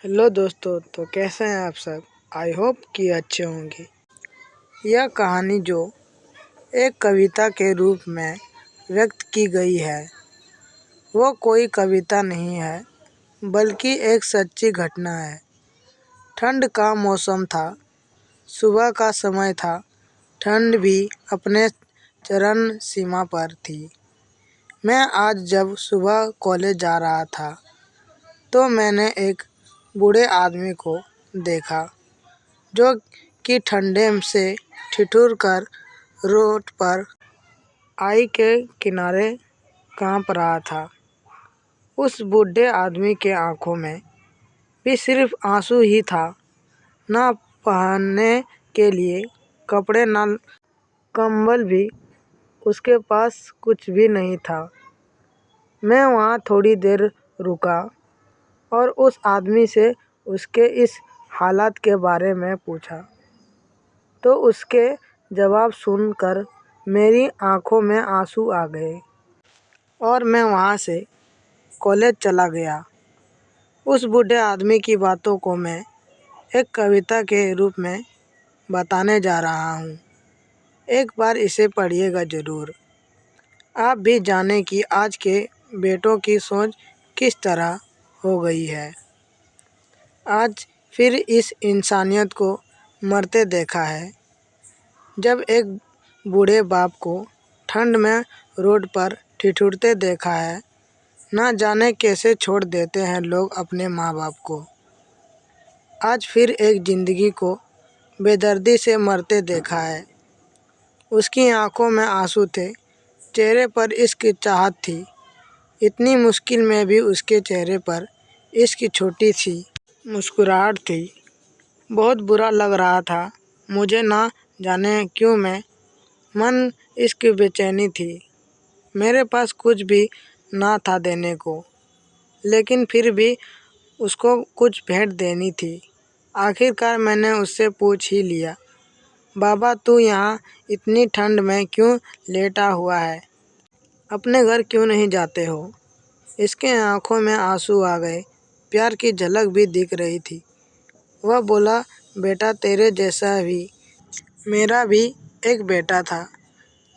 Hello दोस्तों, तो कैसे हैं आप सब। आई होप कि अच्छे होंगे। यह कहानी जो एक कविता के रूप में व्यक्त की गई है वो कोई कविता नहीं है बल्कि एक सच्ची घटना है। ठंड का मौसम था, सुबह का समय था। ठंड भी अपने चरम सीमा पर थी। मैं आज जब सुबह कॉलेज जा रहा था तो मैंने एक बूढ़े आदमी को देखा जो कि ठंडे से ठिठुर कर रोड पर आई के किनारे कांप रहा था। उस बूढ़े आदमी के आंखों में भी सिर्फ आंसू ही था। ना पहनने के लिए कपड़े, ना कंबल भी। उसके पास कुछ भी नहीं था। मैं वहाँ थोड़ी देर रुका और उस आदमी से उसके इस हालात के बारे में पूछा, तो उसके जवाब सुनकर मेरी आंखों में आंसू आ गए और मैं वहाँ से कॉलेज चला गया। उस बूढ़े आदमी की बातों को मैं एक कविता के रूप में बताने जा रहा हूँ। एक बार इसे पढ़िएगा ज़रूर। आप भी जाने कि आज के बेटों की सोच किस तरह हो गई है। आज फिर इस इंसानियत को मरते देखा है। जब एक बूढ़े बाप को ठंड में रोड पर ठिठुरते देखा है। ना जाने कैसे छोड़ देते हैं लोग अपने माँ बाप को। आज फिर एक ज़िंदगी को बेदर्दी से मरते देखा है। उसकी आंखों में आंसू थे, चेहरे पर इश्क चाहत थी। इतनी मुश्किल में भी उसके चेहरे पर इश्क छोटी सी मुस्कुराहट थी। बहुत बुरा लग रहा था मुझे, ना जाने क्यों मैं मन इश्क बेचैनी थी। मेरे पास कुछ भी ना था देने को, लेकिन फिर भी उसको कुछ भेंट देनी थी। आखिरकार मैंने उससे पूछ ही लिया, बाबा तू यहाँ इतनी ठंड में क्यों लेटा हुआ है, अपने घर क्यों नहीं जाते हो। इसके आंखों में आंसू आ गए, प्यार की झलक भी दिख रही थी। वह बोला, बेटा तेरे जैसा भी मेरा भी एक बेटा था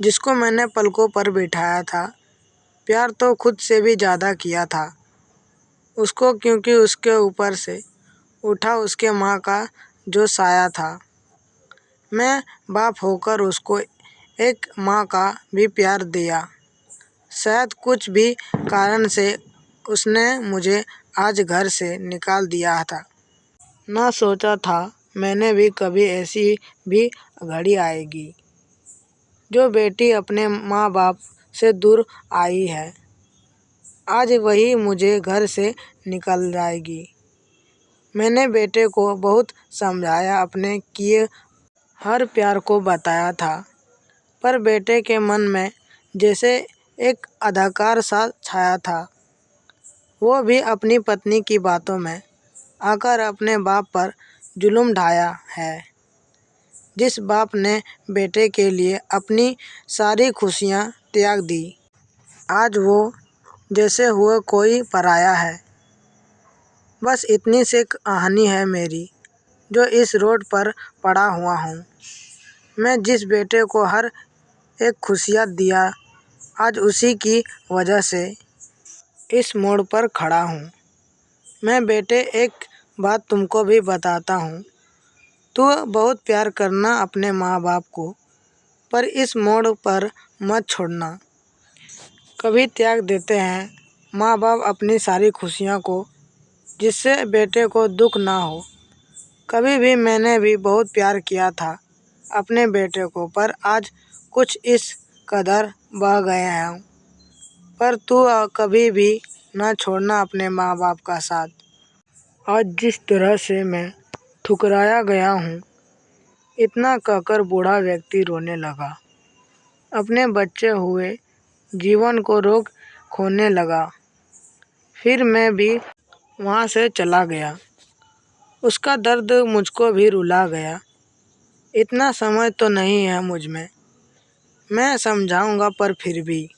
जिसको मैंने पलकों पर बिठाया था। प्यार तो खुद से भी ज़्यादा किया था उसको, क्योंकि उसके ऊपर से उठा उसके माँ का जो साया था। मैं बाप होकर उसको एक माँ का भी प्यार दिया। शायद कुछ भी कारण से उसने मुझे आज घर से निकाल दिया था। ना सोचा था मैंने भी कभी ऐसी भी घड़ी आएगी जो बेटी अपने माँ बाप से दूर आई है। आज वही मुझे घर से निकल जाएगी। मैंने बेटे को बहुत समझाया, अपने किए हर प्यार को बताया था, पर बेटे के मन में जैसे एक अंधकार सा छाया था। वो भी अपनी पत्नी की बातों में आकर अपने बाप पर जुल्म ढाया है। जिस बाप ने बेटे के लिए अपनी सारी खुशियाँ त्याग दी, आज वो जैसे हुआ कोई पराया है। बस इतनी सी कहानी है मेरी, जो इस रोड पर पड़ा हुआ हूँ। मैं जिस बेटे को हर एक खुशियाँ दिया, आज उसी की वजह से इस मोड़ पर खड़ा हूँ। मैं बेटे एक बात तुमको भी बताता हूँ, तू बहुत प्यार करना अपने माँ बाप को, पर इस मोड़ पर मत छोड़ना। कभी त्याग देते हैं माँ बाप अपनी सारी खुशियों को, जिससे बेटे को दुख ना हो। कभी भी मैंने भी बहुत प्यार किया था अपने बेटे को, पर आज कुछ इस कदर बह गए हैं। पर तू कभी भी ना छोड़ना अपने माँ बाप का साथ। आज जिस तरह से मैं ठुकराया गया हूँ, इतना कहकर बूढ़ा व्यक्ति रोने लगा। अपने बच्चे हुए जीवन को रोक खोने लगा। फिर मैं भी वहाँ से चला गया। उसका दर्द मुझको भी रुला गया। इतना समय तो नहीं है मुझ में, मैं समझाऊंगा, पर फिर भी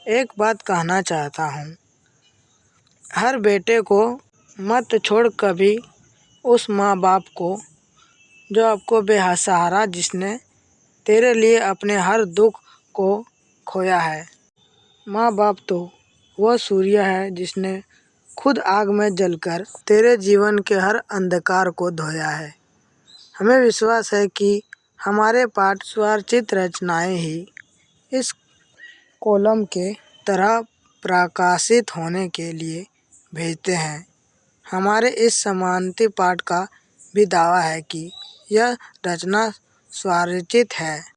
एक बात कहना चाहता हूँ। हर बेटे को मत छोड़ कभी उस माँ बाप को जो आपको बेसहारा, जिसने तेरे लिए अपने हर दुख को खोया है। माँ बाप तो वह सूर्य है जिसने खुद आग में जलकर तेरे जीवन के हर अंधकार को धोया है। हमें विश्वास है कि हमारे पाठ स्वरचित रचनाएं ही इस कॉलम के तरह प्रकाशित होने के लिए भेजते हैं। हमारे इस समानांतर पाठ का भी दावा है कि यह रचना स्वरचित है।